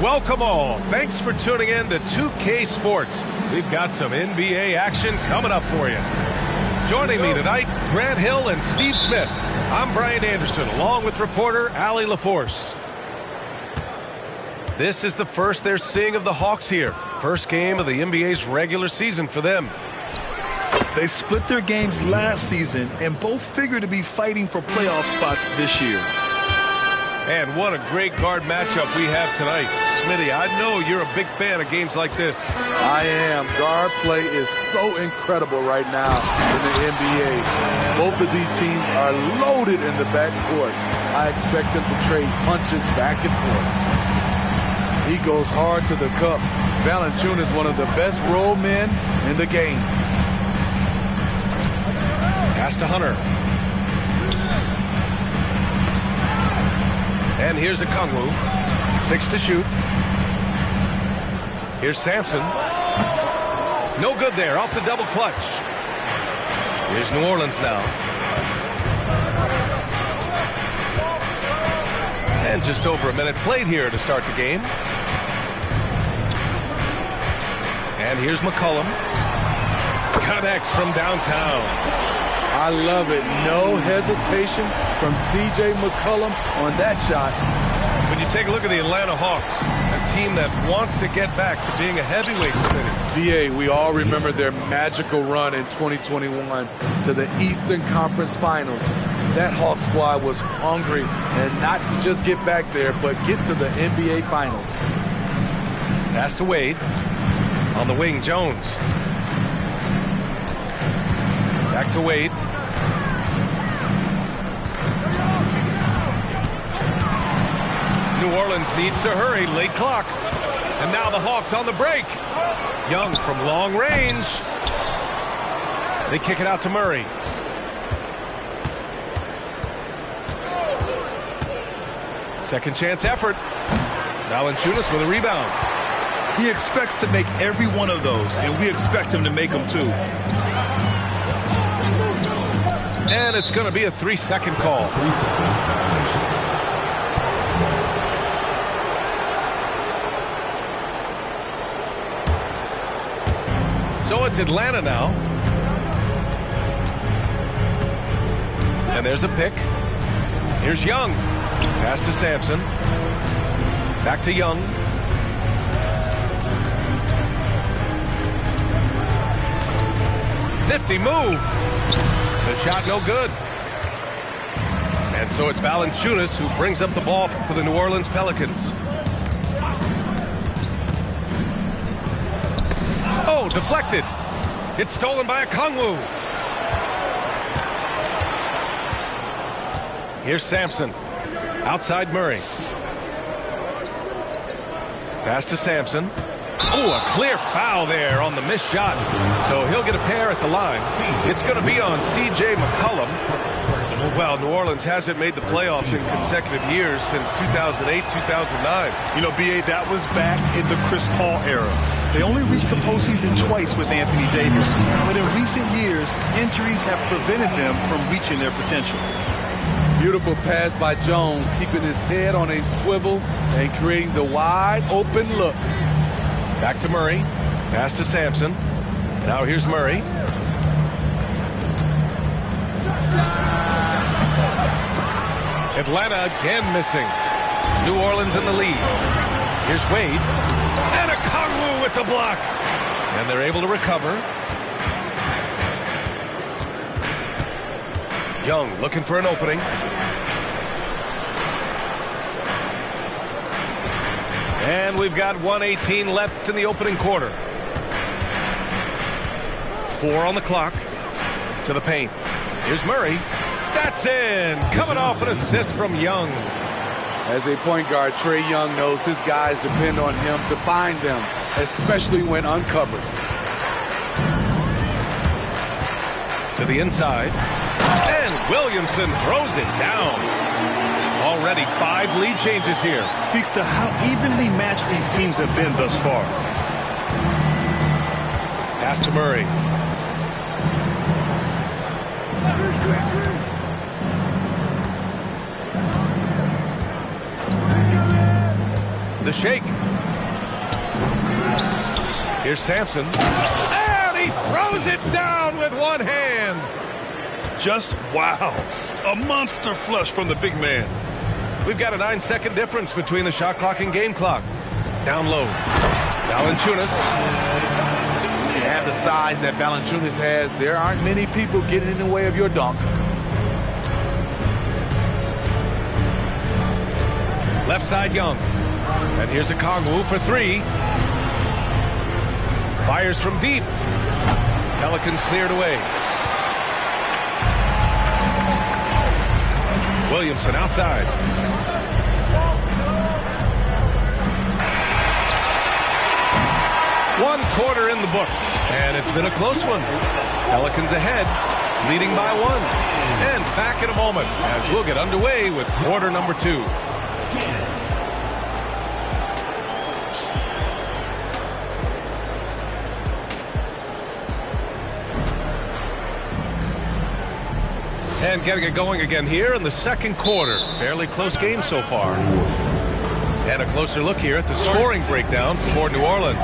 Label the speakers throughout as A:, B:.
A: Welcome all. Thanks for tuning in to 2K Sports. We've got some NBA action coming up for you. Joining me tonight, Grant Hill and Steve Smith. I'm Brian Anderson, along with reporter Allie LaForce. This is the first they're seeing of the Hawks here. First game of the NBA's regular season for them.
B: They split their games last season and both figure to be fighting for playoff spots this year.
A: And what a great guard matchup we have tonight. Smitty, I know you're a big fan of games like this.
C: I am. Guard play is so incredible right now in the NBA. Both of these teams are loaded in the backcourt. I expect them to trade punches back and forth. He goes hard to the cup. Valanciunas is one of the best roll men in the game.
A: Pass to Hunter. And here's Okongwu. 6 to shoot. Here's Sampson. No good there. Off the double clutch. Here's New Orleans now. And just over a minute played here to start the game. And here's McCollum. Connects from downtown.
C: I love it. No hesitation from C.J. McCollum on that shot.
A: When you take a look at the Atlanta Hawks, a team that wants to get back to being a heavyweight, Smitty.
C: D.A., we all remember their magical run in 2021 to the Eastern Conference Finals. That Hawks squad was hungry, and not to just get back there, but get to the NBA Finals.
A: Pass to Wade. On the wing, Jones. Back to Wade. New Orleans needs to hurry. Late clock. And now the Hawks on the break. Young from long range. They kick it out to Murray. Second chance effort. Valanciunas with a rebound.
B: He expects to make every one of those, and we expect him to make them too.
A: And it's going to be a 3-second call. So it's Atlanta now. And there's a pick. Here's Young. Pass to Sampson. Back to Young. Nifty move. The shot no good. And so it's Valanciunas who brings up the ball for the New Orleans Pelicans. Oh, deflected. It's stolen by Okongwu. Here's Sampson. Outside Murray. Pass to Sampson. Oh, a clear foul there on the missed shot. So he'll get a pair at the line. It's going to be on C.J. McCollum. Well, New Orleans hasn't made the playoffs in consecutive years since 2008, 2009.
B: You know, B.A., that was back in the Chris Paul era. They only reached the postseason twice with Anthony Davis. But in recent years, injuries have prevented them from reaching their potential.
C: Beautiful pass by Jones, keeping his head on a swivel and creating the wide open look.
A: Back to Murray. Pass to Sampson. Now here's Murray. Atlanta again missing. New Orleans in the lead. Here's Wade. And Okongwu with the block. And they're able to recover. Young looking for an opening. And we've got 1:18 left in the opening quarter. 4 on the clock. To the paint. Here's Murray. That's in. Coming off an assist from Young.
C: As a point guard, Trae Young knows his guys depend on him to find them, especially when uncovered.
A: To the inside. And Williamson throws it down. Already 5 lead changes here.
B: Speaks to how evenly matched these teams have been thus far.
A: Pass to Murray. The shake. Here's Sampson. And he throws it down with one hand.
B: Just wow. A monster flush from the big man.
A: We've got a 9-second difference between the shot clock and game clock. Down low. Valanciunas.
C: You have the size that Valanciunas has. There aren't many people getting in the way of your dunk.
A: Left side Young. And here's a Kongwu for three. Fires from deep. Pelicans cleared away. Williamson outside. One quarter in the books, and it's been a close one. Pelicans ahead, leading by one. And back in a moment as we'll get underway with quarter number 2. And getting it going again here in the second quarter. Fairly close game so far. And a closer look here at the scoring breakdown for New Orleans.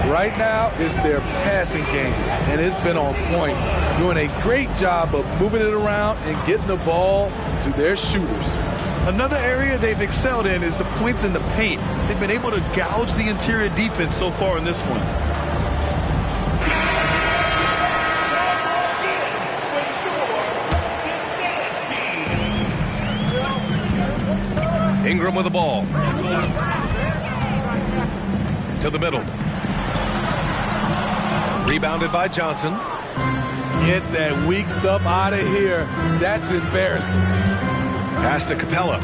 C: Right now, it's their passing game, and it's been on point. Doing a great job of moving it around and getting the ball to their shooters.
B: Another area they've excelled in is the points in the paint. They've been able to gouge the interior defense so far in this one.
A: Ingram with the ball. To the middle. Rebounded by Johnson.
C: Get that weak stuff out of here. That's embarrassing.
A: Pass to Capella.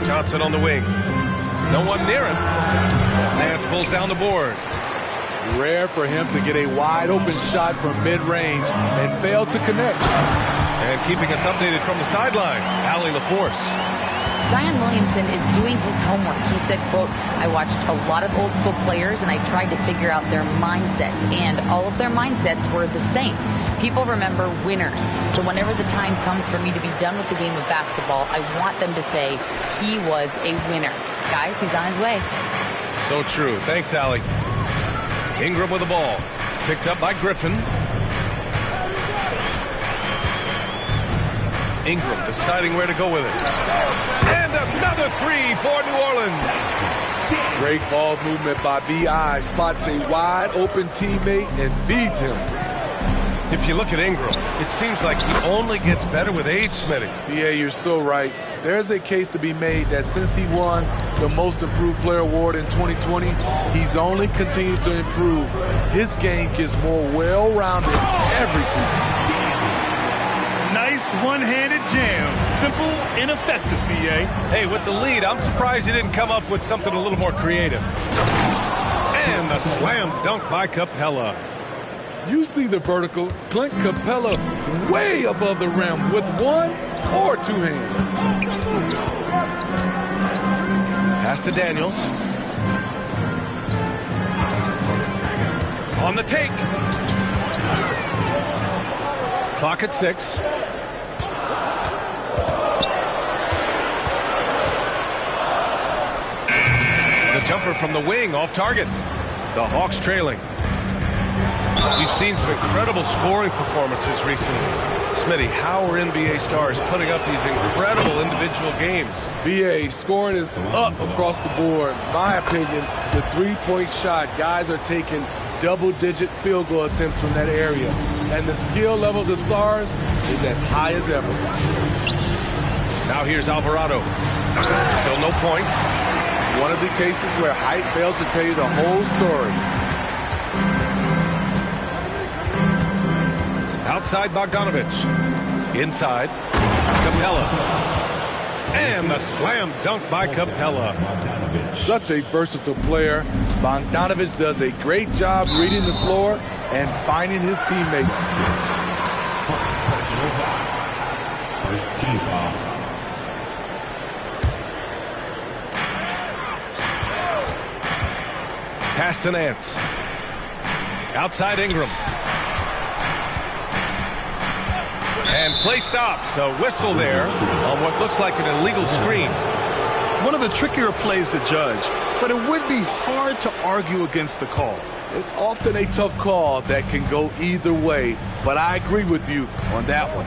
A: Johnson on the wing. No one near him. Lance pulls down the board.
C: Rare for him to get a wide open shot from mid-range and fail to connect.
A: And keeping us updated from the sideline, Allie LaForce.
D: Zion Williamson is doing his homework. He said, quote, I watched a lot of old school players and I tried to figure out their mindsets, and all of their mindsets were the same. People remember winners. So whenever the time comes for me to be done with the game of basketball, I want them to say he was a winner. Guys, he's on his way.
A: So true. Thanks, Allie. Ingram with the ball. Picked up by Griffin. Ingram deciding where to go with it. And another three for New Orleans.
C: Great ball movement by B.I. Spots a wide open teammate and feeds him.
A: If you look at Ingram, it seems like he only gets better with age, Smitty.
C: Yeah, you're so right. There's a case to be made that since he won the Most Improved Player Award in 2020, he's only continued to improve. His game gets more well-rounded every season.
B: Nice one-handed jam. Simple and effective, B.A.
A: Hey, with the lead, I'm surprised he didn't come up with something a little more creative. And the slam dunk by Capella.
C: You see the vertical. Clint Capella way above the rim with one or two hands.
A: Pass to Daniels. On the take. Clock at 6. The jumper from the wing off target. The Hawks trailing. We've seen some incredible scoring performances recently. Smitty, how are NBA stars putting up these incredible individual games?
C: BA, scoring is up across the board. My opinion, the three-point shot, guys are taking double-digit field goal attempts from that area. And the skill level of the stars is as high as ever.
A: Now here's Alvarado. Still no points.
C: One of the cases where height fails to tell you the whole story.
A: Outside Bogdanovich. Inside Capella. And the slam dunk by Capella.
C: Such a versatile player. Bogdanovich does a great job reading the floor and finding his teammates.
A: Pass to Nance. Outside Ingram. And play stops. A whistle there on what looks like an illegal screen.
B: One of the trickier plays to judge, but it would be hard to argue against the call.
C: It's often a tough call that can go either way, but I agree with you on that one.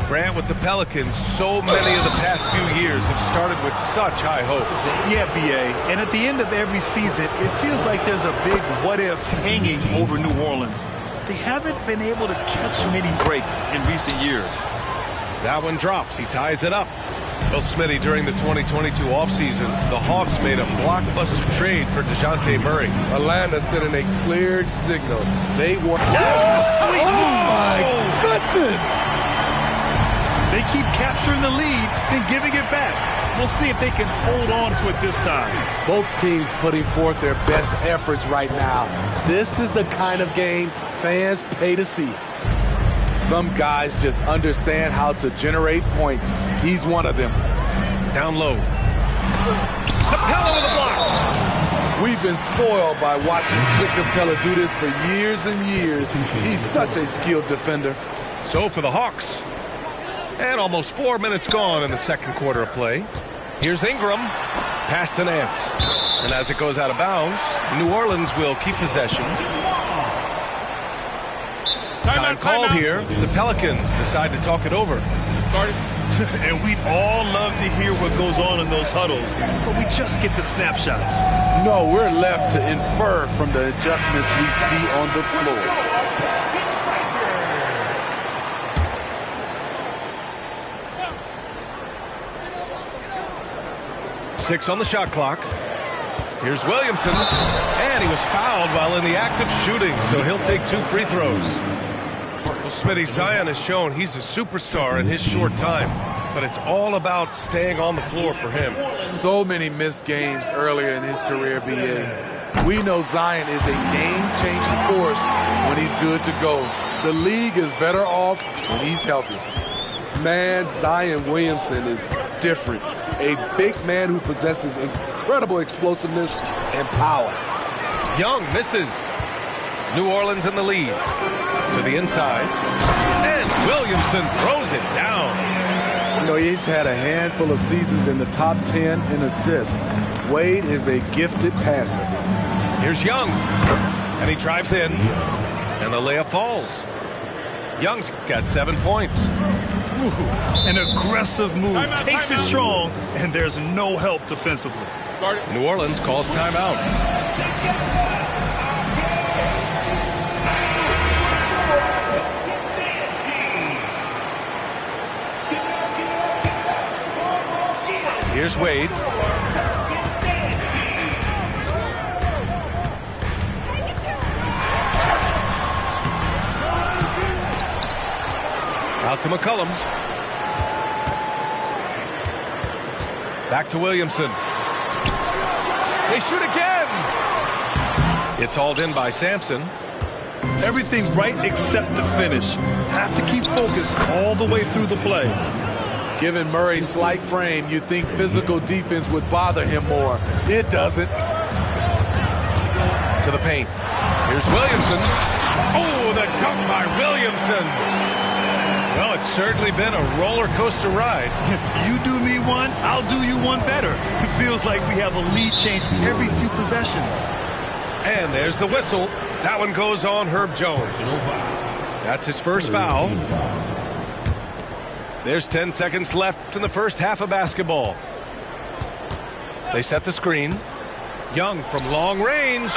A: Grant, with the Pelicans, so many of the past few years have started with such high hopes.
B: Yeah, B.A., and at the end of every season, it feels like there's a big what-if hanging over New Orleans. They haven't been able to catch many breaks in recent years.
A: That one drops. He ties it up. Well, Smitty, during the 2022 offseason, the Hawks made a blockbuster trade for DeJounte Murray.
C: Atlanta sending a clear signal. They want... Oh, my goodness!
B: They keep capturing the lead, then giving it back. We'll see if they can hold on to it this time.
C: Both teams putting forth their best efforts right now. This is the kind of game fans pay to see. Some guys just understand how to generate points. He's one of them.
A: Down low. Capella with a block.
C: We've been spoiled by watching Clint Capella do this for years and years. He's such a skilled defender.
A: So for the Hawks. And almost 4 minutes gone in the second quarter of play. Here's Ingram. Pass to Nance. And as it goes out of bounds, New Orleans will keep possession. Time called here. The Pelicans decide to talk it over.
B: And we'd all love to hear what goes on in those huddles, but we just get the snapshots.
C: No, we're left to infer from the adjustments we see on the floor.
A: Six on the shot clock. Here's Williamson. And he was fouled while in the act of shooting, so he'll take 2 free throws. Well, Smitty, Zion has shown he's a superstar in his short time, but it's all about staying on the floor for him.
C: So many missed games earlier in his career, B.A. We know Zion is a game-changing force when he's good to go. The league is better off when he's healthy. Man, Zion Williamson is different. A big man who possesses incredible explosiveness and power.
A: Young misses. New Orleans in the lead. To the inside. And Williamson throws it down.
C: You know, he's had a handful of seasons in the top 10 in assists. Wade is a gifted passer.
A: Here's Young. And he drives in. And the layup falls. Young's got 7 points.
B: Ooh, an aggressive move. Takes it strong, and there's no help defensively.
A: New Orleans calls timeout. Here's Wade. Out to McCollum. Back to Williamson. They shoot again. It's hauled in by Sampson.
B: Everything right except the finish. Have to keep focused all the way through the play.
C: Given Murray's slight frame, you'd think physical defense would bother him more. It doesn't.
A: To the paint. Here's Williamson. Oh, the dunk by Williamson. Well, it's certainly been a roller coaster ride.
B: You do me one, I'll do you one better. It feels like we have a lead change every few possessions.
A: And there's the whistle. That one goes on Herb Jones. That's his first foul. There's 10 seconds left in the first half of basketball. They set the screen. Young from long range.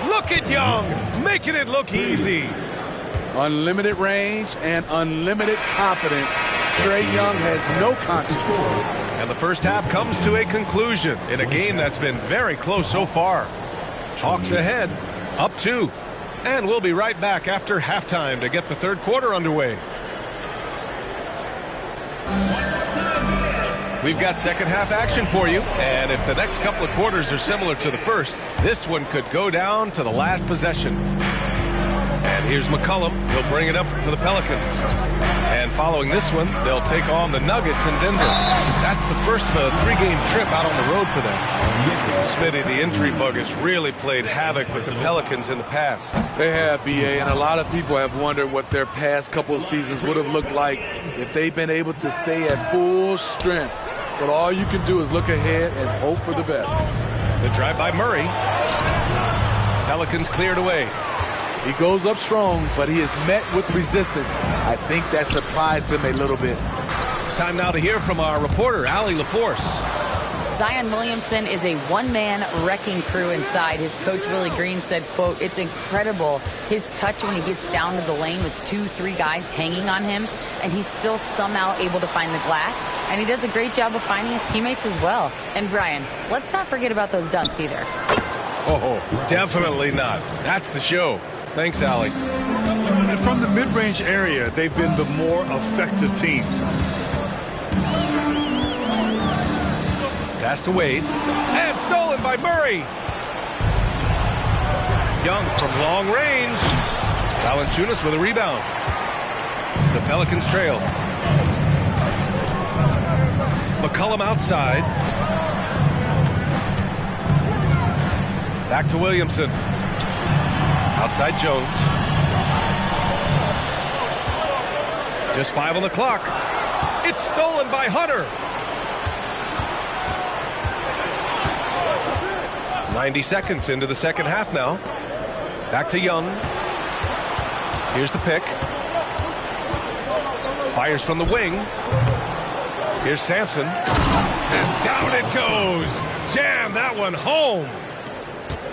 A: Look at Young, making it look easy.
C: Unlimited range and unlimited confidence. Trae Young has no conscience.
A: And the first half comes to a conclusion in a game that's been very close so far. Hawks ahead, up 2. And we'll be right back after halftime to get the third quarter underway. We've got second half action for you, and if the next couple of quarters are similar to the first, this one could go down to the last possession. And here's McCollum. He'll bring it up for the Pelicans. And following this one, they'll take on the Nuggets in Denver. That's the first of a 3-game trip out on the road for them. Smitty, the injury bug has really played havoc with the Pelicans in the past.
C: They have, BA, and a lot of people have wondered what their past couple of seasons would have looked like if they've been able to stay at full strength. But all you can do is look ahead and hope for the best.
A: The drive by Murray. Pelicans cleared away.
C: He goes up strong, but he is met with resistance. I think that surprised him a little bit.
A: Time now to hear from our reporter, Allie LaForce.
D: Zion Williamson is a one-man wrecking crew inside. His coach, Willie Green, said, quote, "It's incredible his touch when he gets down to the lane with 2-3 guys hanging on him, and he's still somehow able to find the glass, and he does a great job of finding his teammates as well." And Brian, let's not forget about those dunks either.
A: Oh, definitely not. That's the show. Thanks, Allie.
B: And from the mid-range area, they've been the more effective team.
A: Pass to Wade. And stolen by Murray. Young from long range. Valanciunas with a rebound. The Pelicans trail. McCollum outside. Back to Williamson. Outside Jones. Just 5 on the clock. It's stolen by Hunter. 90 seconds into the second half now. Back to Young. Here's the pick. Fires from the wing. Here's Sampson. And down it goes. Jam that one home.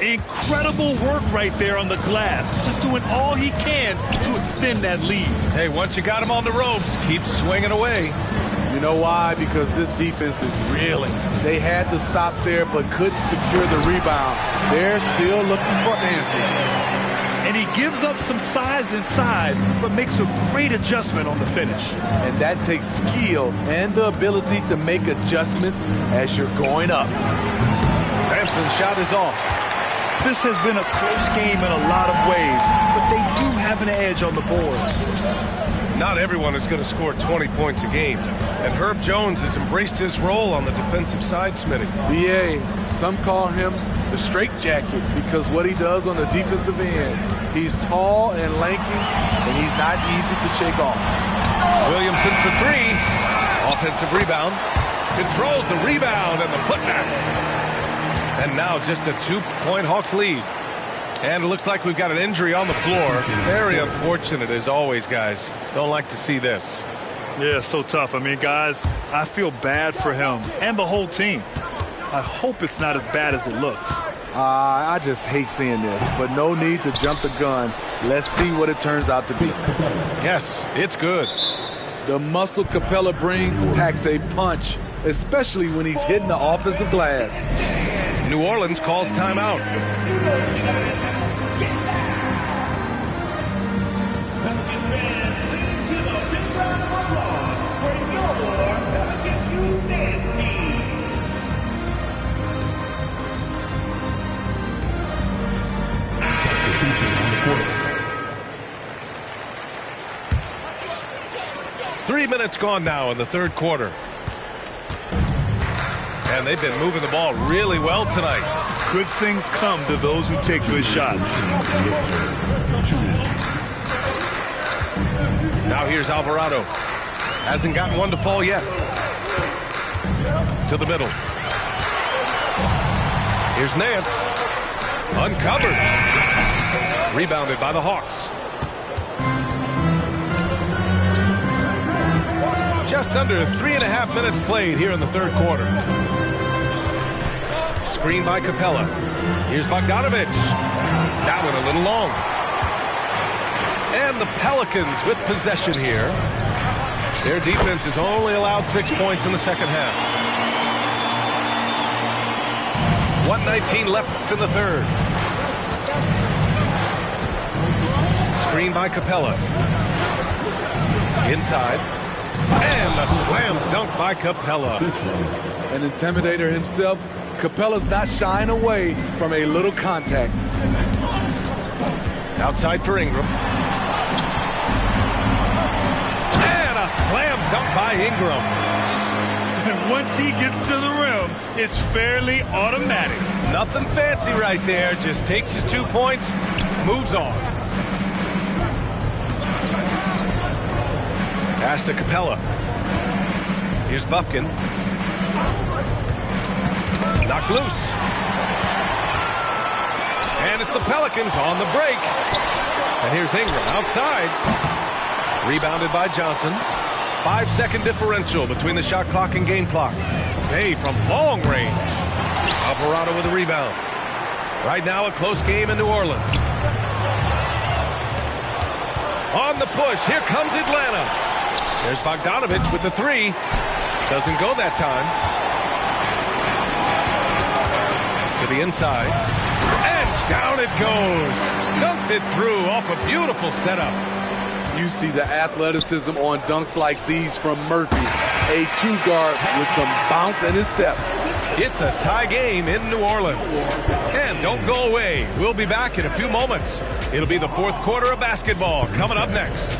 B: Incredible work right there on the glass. Just doing all he can to extend that lead.
A: Hey, once you got him on the ropes, keep swinging away.
C: You know why? Because this defense is reeling. They had to stop there but couldn't secure the rebound. They're still looking for answers.
B: And he gives up some size inside, but makes a great adjustment on the finish.
C: And that takes skill and the ability to make adjustments as you're going up.
A: Sampson's shot is off.
B: This has been a close game in a lot of ways, but they do have an edge on the boards.
A: Not everyone is going to score 20 points a game. And Herb Jones has embraced his role on the defensive side, Smitty.
C: BA, some call him the straitjacket because what he does on the defensive end, he's tall and lanky, and he's not easy to shake off.
A: Williamson for 3. Offensive rebound. Controls the rebound and the putback. And now just a 2-point Hawks lead. And it looks like we've got an injury on the floor. Very unfortunate as always, guys. Don't like to see this.
B: Yeah, so tough. I mean, guys, I feel bad for him and the whole team. I hope it's not as bad as it looks.
C: I just hate seeing this, but no need to jump the gun. Let's see what it turns out to be.
A: Yes, it's good.
C: The muscle Capella brings packs a punch, especially when he's hitting the offensive glass.
A: New Orleans calls timeout. Three minutes gone now in the third quarter. And they've been moving the ball really well tonight.
B: Good things come to those who take good shots.
A: Now here's Alvarado. Hasn't gotten one to fall yet. To the middle. Here's Nance. Uncovered. Rebounded by the Hawks. Just under 3.5 minutes played here in the third quarter. Screen by Capella. Here's Bogdanovic. That one a little long. And the Pelicans with possession here. Their defense has only allowed 6 points in the second half. 1:19 left in the third. Screen by Capella. Inside. And a slam dunk by Capella.
C: An intimidator himself, Capella's not shying away from a little contact.
A: Outside for Ingram. And slam dunk by Ingram.
B: And once he gets to the rim, it's fairly automatic.
A: Nothing fancy right there. Just takes his 2 points, moves on. Pass to Capella. Here's Bufkin. Knocked loose. And it's the Pelicans on the break. And here's Ingram outside. Rebounded by Johnson. 5-second differential between the shot clock and game clock. Hey, from long range. Alvarado with a rebound. Right now a close game in New Orleans. On the push, here comes Atlanta. There's Bogdanovich with the three. Doesn't go that time. To the inside. And down it goes. Dunked it through off a beautiful setup.
C: You see the athleticism on dunks like these from Murphy. A true guard with some bounce in his steps.
A: It's a tie game in New Orleans. And don't go away. We'll be back in a few moments. It'll be the fourth quarter of basketball coming up next.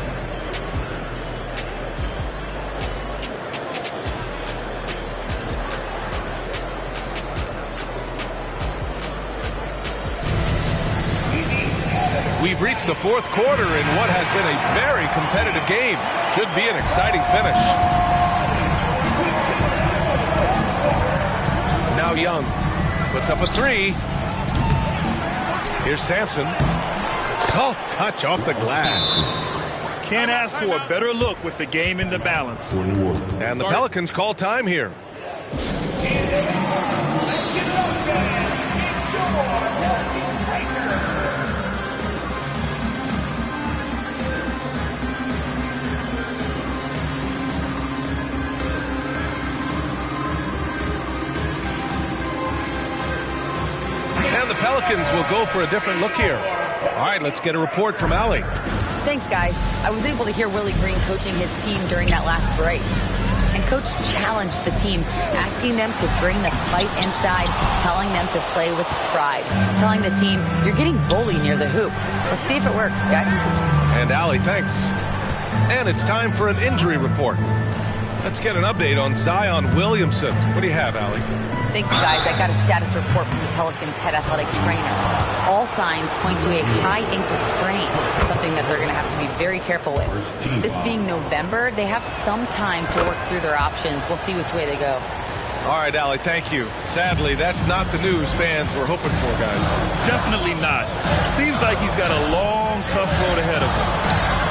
A: We've reached the fourth quarter in what has been a very competitive game. Should be an exciting finish. Now Young puts up a three. Here's Sampson. Soft touch off the glass.
B: Can't ask for a better look with the game in the balance.
A: And the Pelicans call time here. And the Pelicans will go for a different look here. All right, let's get a report from Allie.
D: Thanks, guys. I was able to hear Willie Green coaching his team during that last break. And Coach challenged the team, asking them to bring the fight inside, telling them to play with pride, telling the team, you're getting bullied near the hoop. Let's see if it works, guys.
A: And Allie, thanks. And it's time for an injury report. Let's get an update on Zion Williamson. What do you have, Allie?
D: Thank you, guys. I got a status report from the Pelicans head athletic trainer. All signs point to a high ankle sprain, something that they're going to have to be very careful with. This being November, they have some time to work through their options. We'll see which way they go.
A: All right, Allie, thank you. Sadly, that's not the news fans were hoping for, guys.
B: Definitely not. Seems like he's got a long, tough road ahead of him.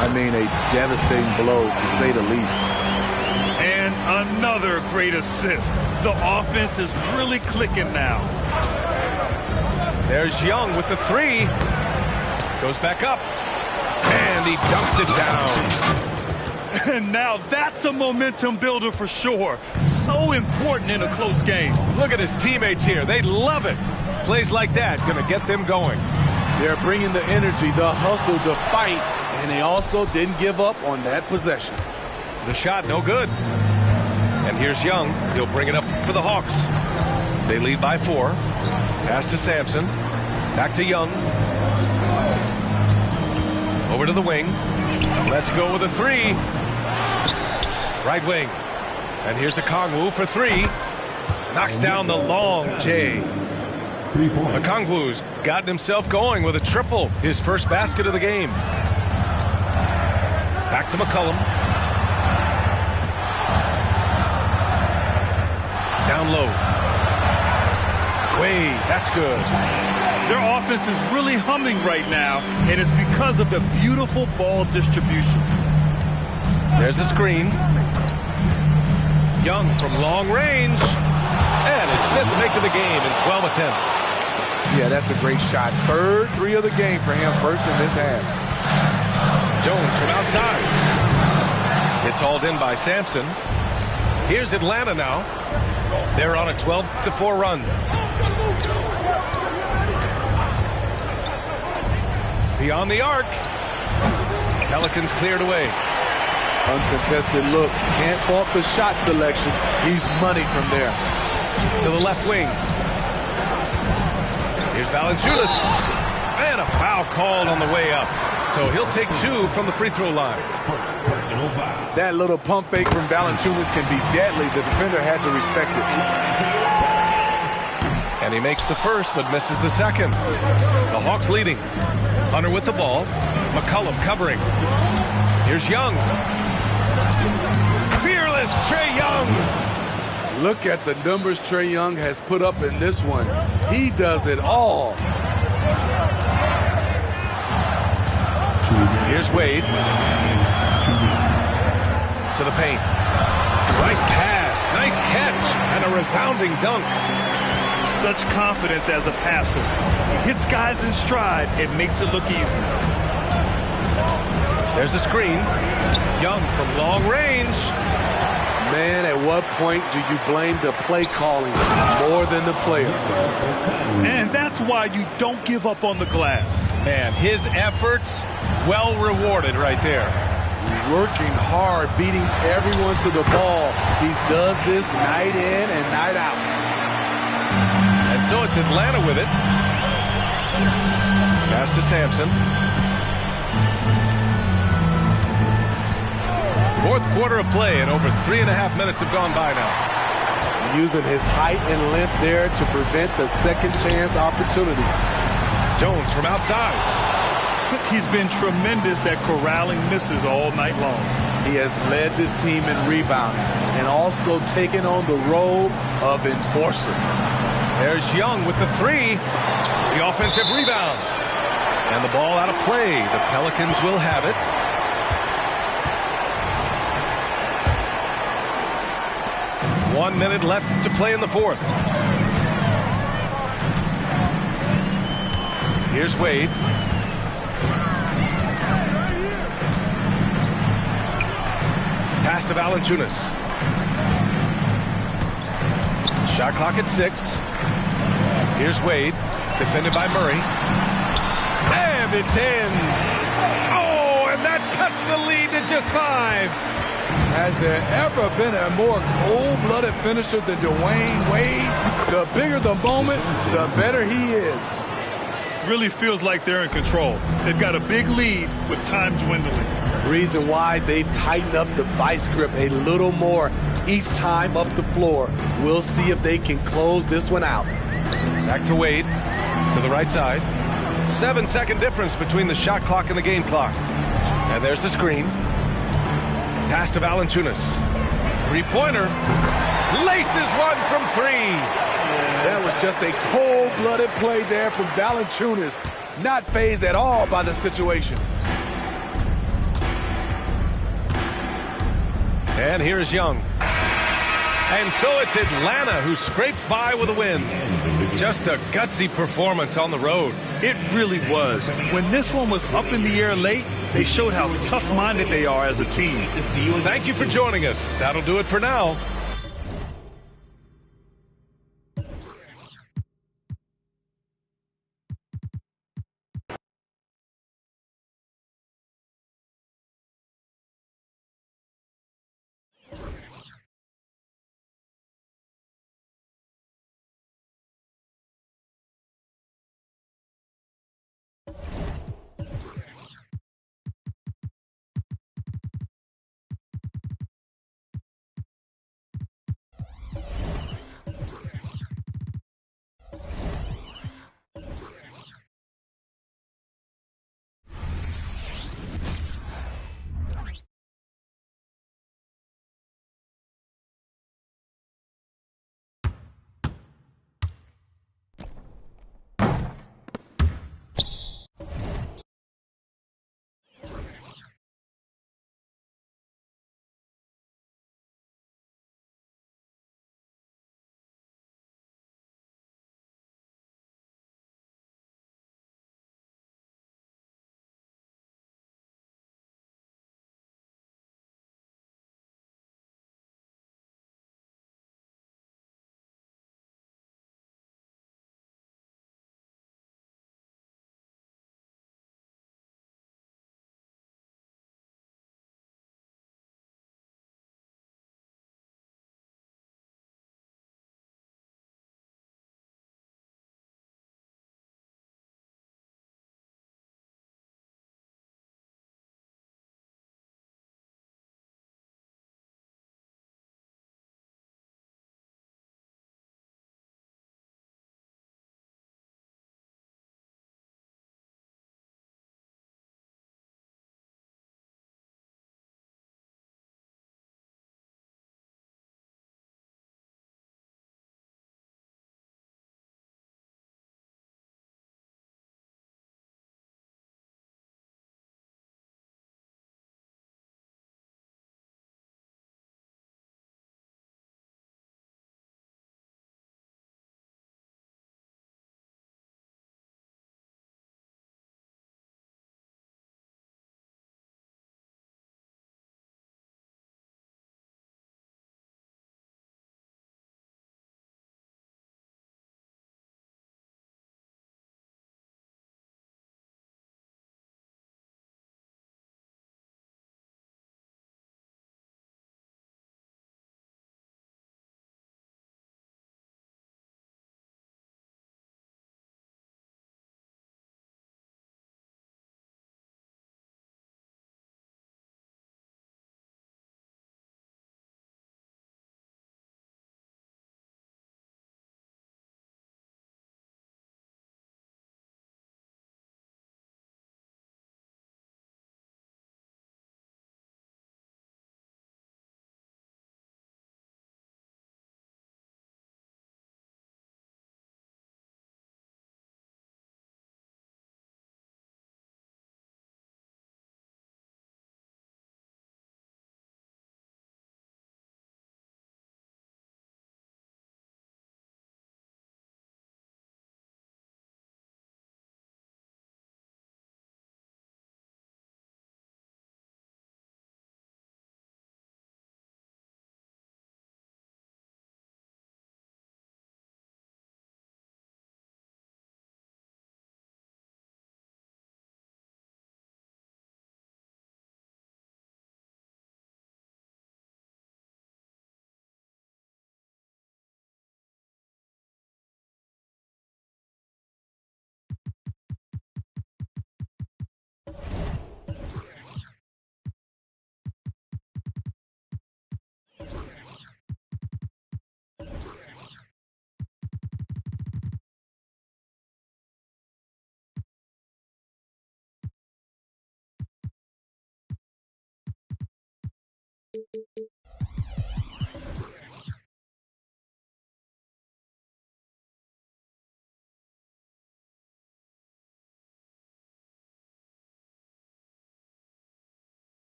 C: I mean, a devastating blow, to say the least.
B: And another great assist. The offense is really clicking now.
A: There's Young with the three. Goes back up. And he dunks it down.
B: And now that's a momentum builder for sure. So important in a close game.
A: Look at his teammates here. They love it. Plays like that going to get them going.
C: They're bringing the energy, the hustle, the fight, and they also didn't give up on that possession.
A: The shot, no good. And here's Young. He'll bring it up for the Hawks. They lead by 4. Pass to Sampson. Back to Young. Over to the wing. Let's go with a three. Right wing. And here's Okongwu for 3. Knocks down the long J. Okongwu's gotten himself going with a triple. His first basket of the game. Back to McCollum. Down low. Way, that's good.
B: Their offense is really humming right now, and it's because of the beautiful ball distribution.
A: There's a screen. Young from long range. And his 5th make of the game in 12 attempts.
C: Yeah, that's a great shot. Third 3 of the game for him, first in this half.
A: Jones from outside. It's hauled in by Sampson. Here's Atlanta now. They're on a 12-4 run. Beyond the arc. Pelicans cleared away.
C: Uncontested look. Can't fault the shot selection. He's money from there.
A: To the left wing. Here's Valanciunas. And a foul called on the way up. So he'll take 2 from the free throw line.
C: That little pump fake from Valanciunas can be deadly. The defender had to respect it.
A: And he makes the first, but misses the second. The Hawks leading. Hunter with the ball. McCollum covering. Here's Young. Fearless Trae Young.
C: Look at the numbers Trae Young has put up in this one. He does it all.
A: Here's Wade. To the paint. Nice pass. Nice catch. And a resounding dunk.
B: Such confidence as a passer. He hits guys in stride. It makes it look easy.
A: There's a screen. Young from long range.
C: Man, at what point do you blame the play calling more than the player?
B: And that's why you don't give up on the glass.
A: Man, his efforts well rewarded right there.
C: Working hard, beating everyone to the ball. He does this night in and night out.
A: And so it's Atlanta with it. Pass to Sampson. Fourth quarter of play, and over 3.5 minutes have gone by now.
C: Using his height and length there to prevent the second chance opportunity.
A: Jones from outside.
B: He's been tremendous at corralling misses all night long.
C: He has led this team in rebounding and also taken on the role of enforcer.
A: There's Young with the three. The offensive rebound. And the ball out of play. The Pelicans will have it. One minute left to play in the fourth. Here's Wade. Pass to Valanciunas. Shot clock at 6. Here's Wade, defended by Murray. And it's in. Oh, and that cuts the lead to just 5.
C: Has there ever been a more cold-blooded finisher than Dwayne Wade? The bigger the moment, the better he is.
B: Really feels like they're in control. They've got a big lead with time dwindling.
C: Reason why they've tightened up the vice grip a little more each time up the floor. We'll see if they can close this one out.
A: Back to Wade, to the right side. 7-second difference between the shot clock and the game clock. And there's the screen. Pass to Valanciunas. Three-pointer. Laces one from 3.
C: That was just a cold-blooded play there from Valanciunas. Not fazed at all by the situation.
A: And here's Young. And so it's Atlanta who scrapes by with a win. Just a gutsy performance on the road.
B: It really was. When this one was up in the air late, they showed how tough-minded they are as a team.
A: Thank you for joining us. That'll do it for now.